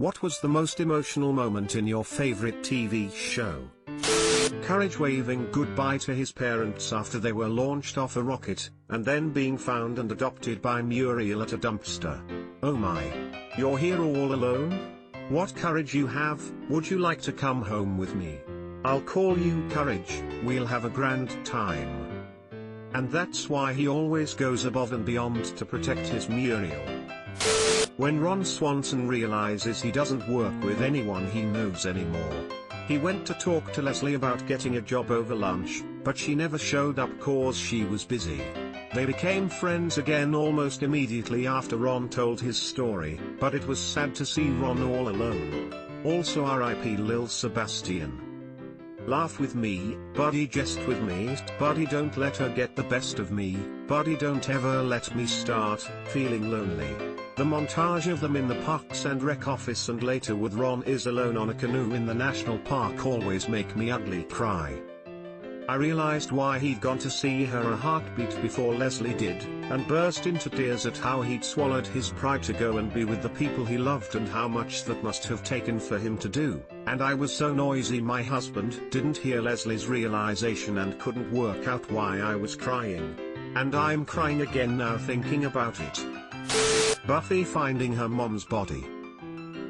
What was the most emotional moment in your favorite TV show? Courage waving goodbye to his parents after they were launched off a rocket, and then being found and adopted by Muriel at a dumpster. Oh my. You're here all alone? What courage you have. Would you like to come home with me? I'll call you Courage, we'll have a grand time. And that's why he always goes above and beyond to protect his Muriel. When Ron Swanson realizes he doesn't work with anyone he knows anymore. He went to talk to Leslie about getting a job over lunch, but she never showed up cause she was busy. They became friends again almost immediately after Ron told his story, but it was sad to see Ron all alone. Also RIP Lil Sebastian. Laugh with me, buddy, jest with me, buddy, don't let her get the best of me, buddy, don't ever let me start feeling lonely. The montage of them in the Parks and Rec office and later with Ron is alone on a canoe in the national park always make me ugly cry. I realized why he'd gone to see her a heartbeat before Leslie did, and burst into tears at how he'd swallowed his pride to go and be with the people he loved and how much that must have taken for him to do. And I was so noisy my husband didn't hear Leslie's realization and couldn't work out why I was crying. And I'm crying again now thinking about it. Buffy finding her mom's body.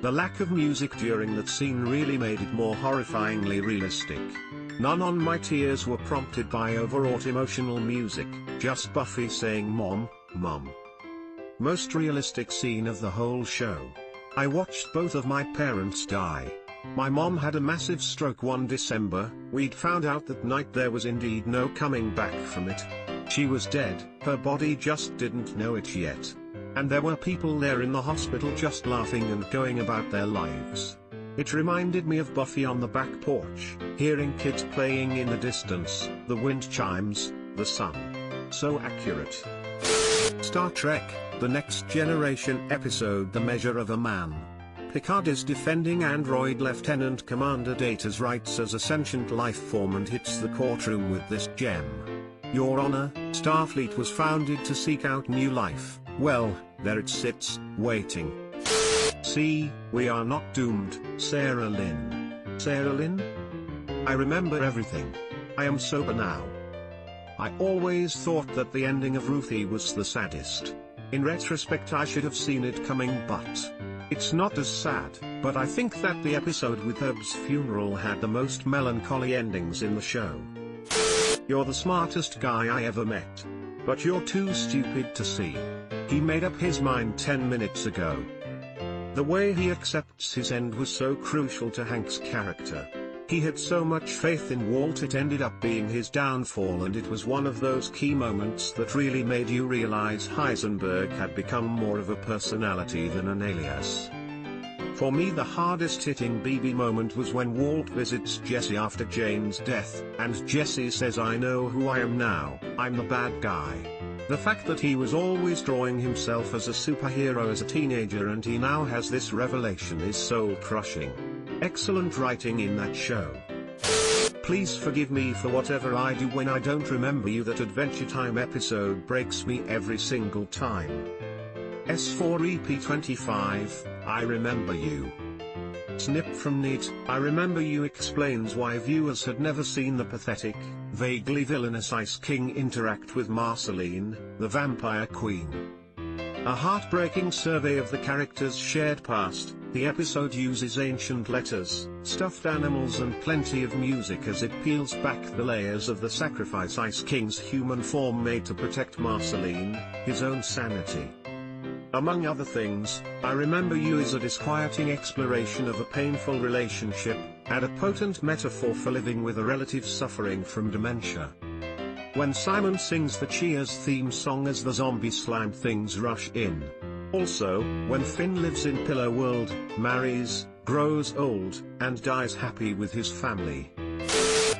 The lack of music during that scene really made it more horrifyingly realistic. None on my tears were prompted by overwrought emotional music, just Buffy saying Mom, Mom. Most realistic scene of the whole show. I watched both of my parents die. My mom had a massive stroke one December, we'd found out that night there was indeed no coming back from it. She was dead, her body just didn't know it yet. And there were people there in the hospital just laughing and going about their lives. It reminded me of Buffy on the back porch, hearing kids playing in the distance, the wind chimes, the sun. So accurate. Star Trek, The Next Generation episode The Measure of a Man. Picard is defending android Lieutenant Commander Data's rights as a sentient life form and hits the courtroom with this gem. Your Honor, Starfleet was founded to seek out new life. Well, there it sits, waiting. See, we are not doomed, Sarah Lynn. Sarah Lynn? I remember everything. I am sober now. I always thought that the ending of Ruthie was the saddest. In retrospect I should have seen it coming, but it's not as sad, but I think that the episode with Herb's funeral had the most melancholy endings in the show. You're the smartest guy I ever met. But you're too stupid to see. He made up his mind 10 minutes ago. The way he accepts his end was so crucial to Hank's character. He had so much faith in Walt it ended up being his downfall, and it was one of those key moments that really made you realize Heisenberg had become more of a personality than an alias. For me the hardest hitting BB moment was when Walt visits Jesse after Jane's death, and Jesse says, I know who I am now, I'm the bad guy. The fact that he was always drawing himself as a superhero as a teenager and he now has this revelation is soul crushing. Excellent writing in that show. Please forgive me for whatever I do when I don't remember you. That Adventure Time episode breaks me every single time. S4EP25, I remember you. Snip from Neat, I remember you explains why viewers had never seen the pathetic, vaguely villainous Ice King interact with Marceline, the Vampire Queen. A heartbreaking survey of the characters' shared past. The episode uses ancient letters, stuffed animals and plenty of music as it peels back the layers of the sacrifice Ice King's human form made to protect Marceline, his own sanity. Among other things, I Remember You is a disquieting exploration of a painful relationship, and a potent metaphor for living with a relative suffering from dementia. When Simon sings the Cheers theme song as the zombie slime things rush in. Also, when Finn lives in Pillow World, marries, grows old, and dies happy with his family.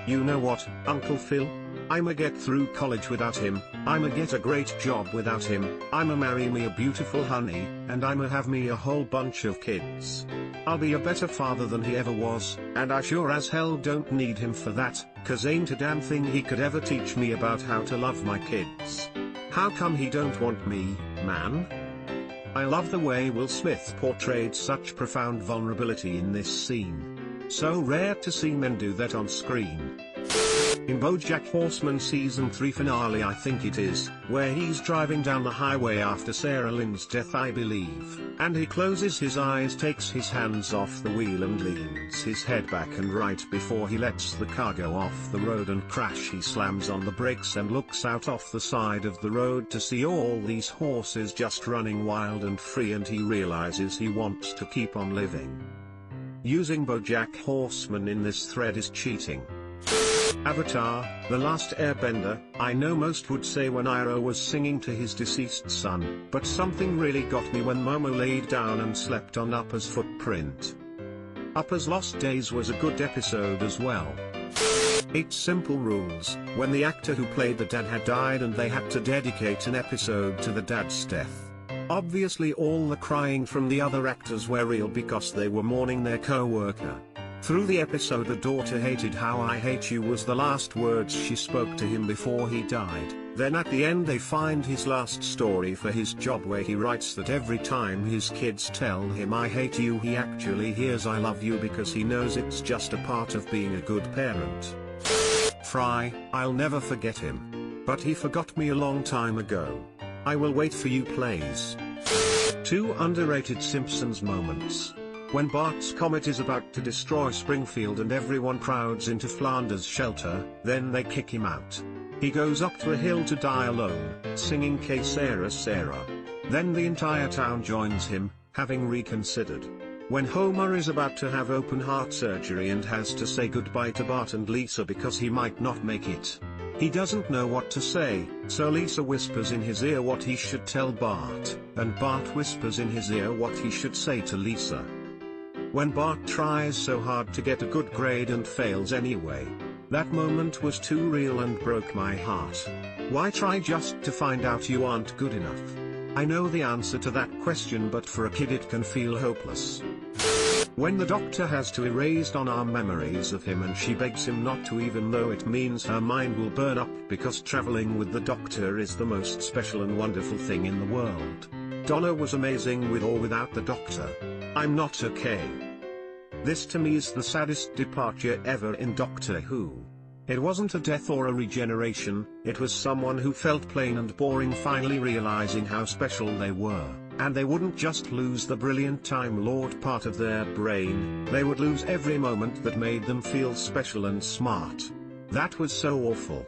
You know what, Uncle Phil? I'ma get through college without him, I'ma get a great job without him, I'ma marry me a beautiful honey, and I'ma have me a whole bunch of kids. I'll be a better father than he ever was, and I sure as hell don't need him for that, 'cause ain't a damn thing he could ever teach me about how to love my kids. How come he don't want me, man? I love the way Will Smith portrayed such profound vulnerability in this scene. So rare to see men do that on screen. In BoJack Horseman Season 3 finale I think it is, where he's driving down the highway after Sarah Lynn's death I believe, and he closes his eyes, takes his hands off the wheel and leans his head back, and right before he lets the car go off the road and crash he slams on the brakes and looks out off the side of the road to see all these horses just running wild and free, and he realizes he wants to keep on living. Using BoJack Horseman in this thread is cheating. Avatar, The Last Airbender. I know most would say when Iroh was singing to his deceased son, but something really got me when Momo laid down and slept on Appa's footprint. Appa's Lost Days was a good episode as well. 8 simple rules. When the actor who played the dad had died and they had to dedicate an episode to the dad's death. Obviously all the crying from the other actors were real because they were mourning their co-worker. Through the episode the daughter hated "How I hate you" was the last words she spoke to him before he died. Then at the end they find his last story for his job where he writes that every time his kids tell him "I hate you" he actually hears "I love you" because he knows it's just a part of being a good parent. Fry, I'll never forget him. But he forgot me a long time ago. I will wait for you plays. 2 underrated Simpsons moments. When Bart's comet is about to destroy Springfield and everyone crowds into Flanders' shelter, then they kick him out. He goes up to a hill to die alone, singing "Que Sera Sera." Then the entire town joins him, having reconsidered. When Homer is about to have open heart surgery and has to say goodbye to Bart and Lisa because he might not make it. He doesn't know what to say, so Lisa whispers in his ear what he should tell Bart, and Bart whispers in his ear what he should say to Lisa. When Bart tries so hard to get a good grade and fails anyway. That moment was too real and broke my heart. Why try just to find out you aren't good enough? I know the answer to that question, but for a kid it can feel hopeless. When the doctor has to erase our memories of him and she begs him not to, even though it means her mind will burn up, because traveling with the doctor is the most special and wonderful thing in the world. Donna was amazing with or without the doctor. I'm not okay. This to me is the saddest departure ever in Doctor Who. It wasn't a death or a regeneration, it was someone who felt plain and boring finally realizing how special they were, and they wouldn't just lose the brilliant Time Lord part of their brain, they would lose every moment that made them feel special and smart. That was so awful.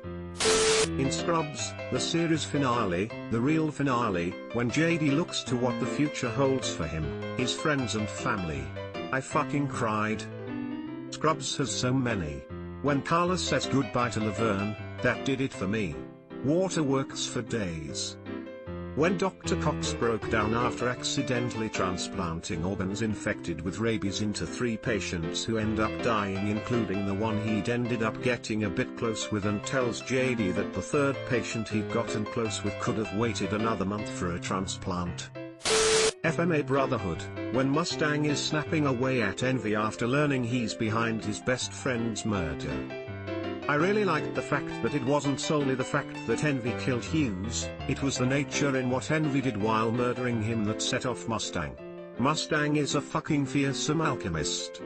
In Scrubs, the series finale, the real finale, when JD looks to what the future holds for him, his friends and family. I fucking cried. Scrubs has so many. When Carla says goodbye to Laverne, that did it for me. Water works for days. When Dr. Cox broke down after accidentally transplanting organs infected with rabies into 3 patients who end up dying, including the one he'd ended up getting a bit close with, and tells JD that the 3rd patient he'd gotten close with could have waited another month for a transplant. FMA Brotherhood, when Mustang is snapping away at Envy after learning he's behind his best friend's murder. I really liked the fact that it wasn't solely the fact that Envy killed Hughes, it was the nature in what Envy did while murdering him that set off Mustang. Mustang is a fucking fearsome alchemist.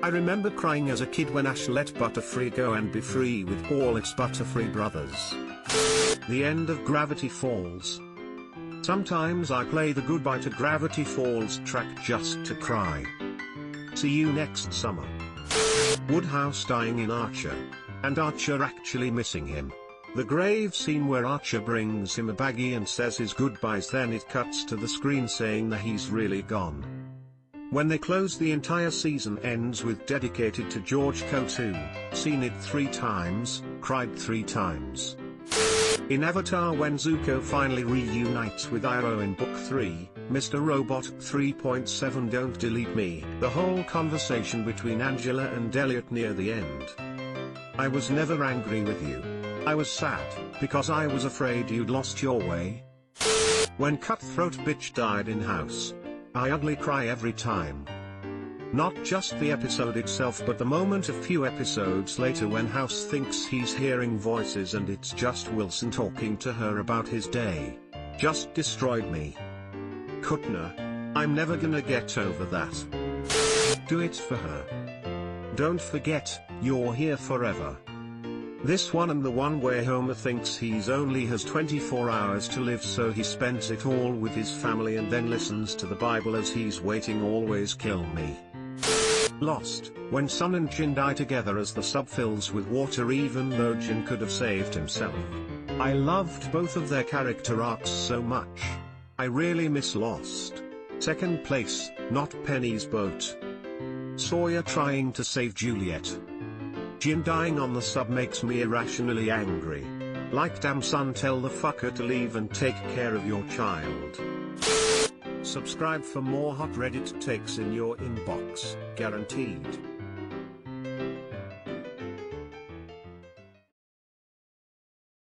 I remember crying as a kid when Ash let Butterfree go and be free with all its Butterfree brothers. The end of Gravity Falls. Sometimes I play the Goodbye to Gravity Falls track just to cry. See you next summer. Woodhouse dying in Archer. And Archer actually missing him. The grave scene where Archer brings him a baggie and says his goodbyes, then it cuts to the screen saying that he's really gone. When they close, the entire season ends with dedicated to George Cotu, seen it 3 times, cried 3 times. In Avatar, when Zuko finally reunites with Iroh in Book 3, Mr. Robot 3.7 Don't Delete Me, the whole conversation between Angela and Elliot near the end. I was never angry with you. I was sad, because I was afraid you'd lost your way. When Cutthroat Bitch died in House. I ugly cry every time. Not just the episode itself, but the moment a few episodes later when House thinks he's hearing voices and it's just Wilson talking to her about his day. Just destroyed me. Kuttner. I'm never gonna get over that. Do it for her. Don't forget, you're here forever. This one and the one where Homer thinks he's only has 24 hours to live, so he spends it all with his family and then listens to the Bible as he's waiting. Always kill me. Lost, when Sun and Jin die together as the sub fills with water even though Jin could have saved himself. I loved both of their character arcs so much. I really miss Lost. Second place, Not Penny's Boat. Sawyer trying to save Juliet. Jin dying on the sub makes me irrationally angry. Like, damn son, tell the fucker to leave and take care of your child. Subscribe for more hot Reddit takes in your inbox, guaranteed.